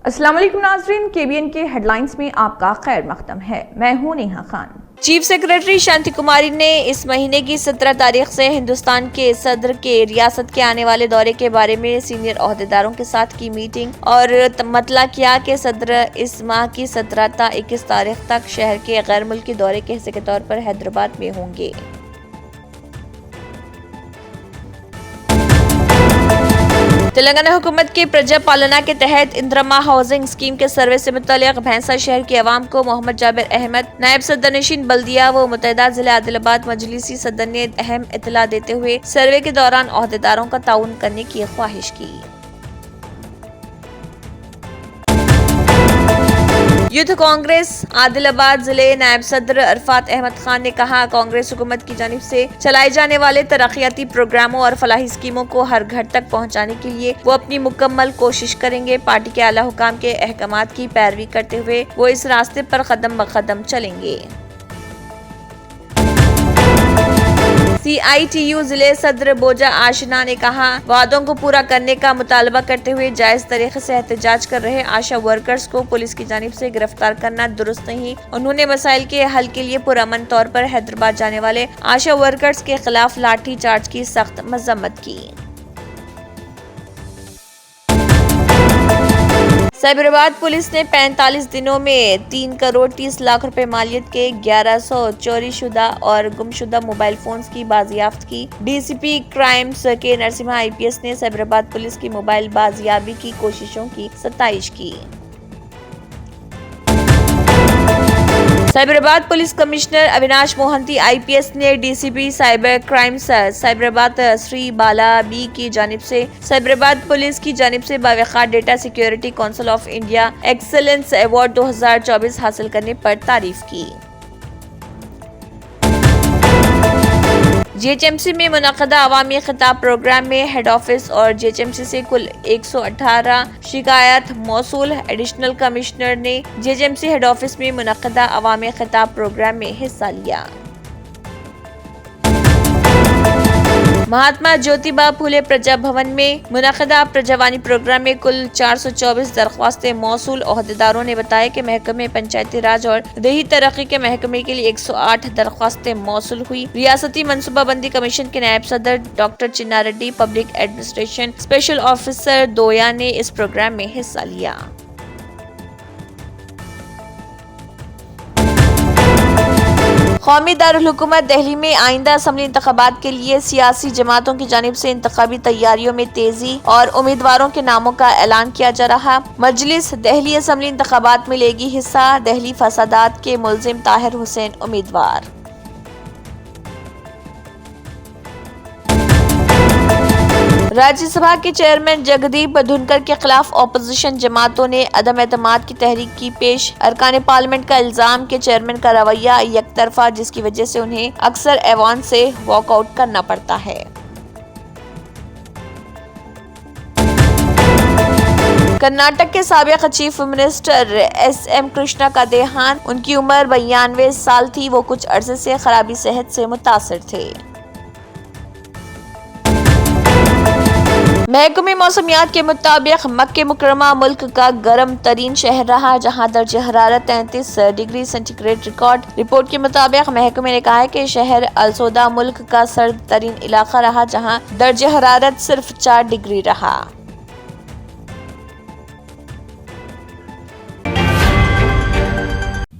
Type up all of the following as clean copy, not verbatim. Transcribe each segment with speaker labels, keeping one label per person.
Speaker 1: अस्सलाम वालेकुम नाज़रीन, KBN के हेडलाइंस में आपका खैर मकदम है। मैं हूं नेहा खान।
Speaker 2: चीफ सेक्रेटरी शांति कुमारी ने इस महीने की 17 तारीख से हिंदुस्तान के सदर के रियासत के आने वाले दौरे के बारे में सीनियर ओहदेदारों के साथ की मीटिंग और मतला किया कि सदर इस माह की 17 ta 21 तारीख तक शहर के गैर मुल्की दौरे के हिस्से के तौर पर हैदराबाद में होंगे। तेलंगाना हुकूमत की प्रजा पालना के तहत इंदिरा हाउसिंग स्कीम के सर्वे से मुतालिक भैंसा शहर की आवाम को मोहम्मद जाबिर अहमद, नायब सदरनशीन बल्दिया व मुत्तहिदा जिला आदिलाबाद मजलिसी सदर ने अहम इत्तला देते हुए सर्वे के दौरान ओहदेदारों का ताउन करने की ख्वाहिश की। यूथ कांग्रेस आदिलाबाद जिले नायब सदर अरफात अहमद खान ने कहा, कांग्रेस हुकूमत की जानिब से चलाए जाने वाले तरक्याती प्रोग्रामों और फलाही स्कीमों को हर घर तक पहुंचाने के लिए वो अपनी मुकम्मल कोशिश करेंगे। पार्टी के आला हुकाम के अहकामात की पैरवी करते हुए वो इस रास्ते पर कदम ब कदम चलेंगे। CITU जिले सदर बोजा आशना ने कहा, वादों को पूरा करने का मुतालबा करते हुए जायज तरीके से एहतजाज कर रहे आशा वर्कर्स को पुलिस की जानिब से गिरफ्तार करना दुरुस्त नहीं। उन्होंने मसाइल के हल के लिए पुरअमन तौर पर हैदराबाद जाने वाले आशा वर्कर्स के खिलाफ लाठी चार्ज की सख्त मजम्मत की। साइबराबाद पुलिस ने 45 दिनों में 3 करोड़ 30 लाख रुपए मालियत के 1100 चोरी शुदा और गुमशुदा मोबाइल फोन्स की बाजियाफ्त की। DCP क्राइम्स के नरसिम्हा IPS ने साइबराबाद पुलिस की मोबाइल बाजियाबी की कोशिशों की सताइश की। Cyberabad police commissioner Avinash Mohanty IPS ने DCP cyber crimes Cyberabad Shri Bala B की जानिब से साइबराबाद पुलिस की जानिब से बावकार data security council of India excellence award 2024 हासिल करने पर तारीफ की। GHMC में मुनक़दा अवामी खिताब प्रोग्राम में हेड ऑफिस और GHMC से कुल 118 शिकायत मौसूल। एडिशनल कमिश्नर ने GHMC हेड ऑफिस में मुनक़दा अवामी खिताब प्रोग्राम में हिस्सा लिया। महात्मा ज्योतिबा फूले प्रजा भवन में मुनक़दा प्रजावानी प्रोग्राम में कुल 424 दरख्वास्तें मौसूल। ओहदेदारों ने बताया कि महकमे पंचायती राज और देही तरक्की के महकमे के लिए 108 दरख्वास्तें मौसूल हुई। रियासती मनसूबाबंदी कमीशन के नायब सदर doctor Chinna Reddy, public administration special officer दोया ने इस प्रोग्राम में हिस्सा लिया। कौमी दारुल हुकूमत दिल्ली में आइंदा असम्बली इंतखाबात के लिए सियासी जमातों की जानिब से इंतखाबी तैयारियों में तेजी और उम्मीदवारों के नामों का ऐलान किया जा रहा। मजलिस दिल्ली असम्बली इंतखाबात में लेगी हिस्सा। दिल्ली फसादात के मुल्जिम ताहिर हुसैन उम्मीदवार। राज्यसभा के चेयरमैन जगदीप धनखड़ के खिलाफ अपोजिशन जमातों ने अदम एतमाद की तहरीक की पेश। अरकान पार्लियामेंट का इल्जाम के चेयरमैन का रवैया यकतरफा, जिसकी वजह से उन्हें अक्सर ऐवान से वॉकआउट करना पड़ता है। कर्नाटक के साबिक चीफ मिनिस्टर SM कृष्णा का देहांत। उनकी उम्र 92 साल थी। वो कुछ अरसे से खराबी सेहत से मुतासिर थे। महकमे मौसमियात के मुताबिक मक्के मुकरमा मुल्क का गर्म तरीन शहर रहा, जहां दर्ज हरारत 33 डिग्री सेंटीग्रेड रिकॉर्ड। रिपोर्ट के मुताबिक महकमे ने कहा है कि शहर अलसोदा मुल्क का सर्द तरीन इलाका रहा, जहां दर्ज हरारत सिर्फ 4 डिग्री रहा।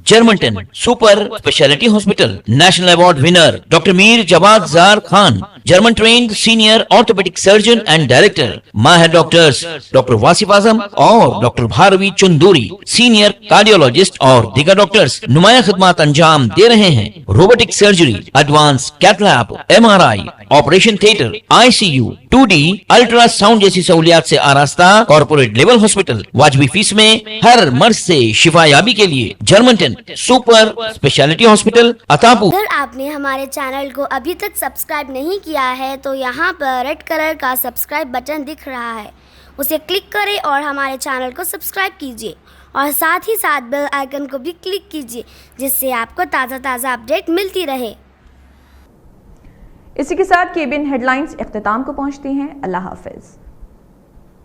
Speaker 3: जर्मनटन super speciality hospital national award winner doctor Mir Jawad Zar Khan, German trained senior orthopaedic surgeon and director. माहिर डॉक्टर्स डॉक्टर वासिफ आजम और doctor Bharvi Chanduri, senior cardiologist और दीगर डॉक्टर्स नुमाया खिदमत अंजाम दे रहे हैं। Robotic surgery, advance cath lab, MRI, operation theatre, ICU, 2D ultrasound जैसी सहूलियात से आरास्ता कॉर्पोरेट लेवल हॉस्पिटल। वाजबी फीस में हर मर्ज से शिफायाबी के लिए Germanton super speciality hospital Attapur.
Speaker 4: अगर आपने हमारे चैनल को अभी तक सब्सक्राइब नहीं किया है तो यहाँ पर रेड कलर का सब्सक्राइब बटन दिख रहा है, उसे क्लिक करें और हमारे चैनल को सब्सक्राइब कीजिए और साथ ही साथ बेल आइकन को भी क्लिक कीजिए, जिससे आपको ताज़ा अपडेट मिलती रहे।
Speaker 1: इसी के साथ KBN हेडलाइंस इख्तिताम को पहुंचती हैं। अल्लाह हाफिज।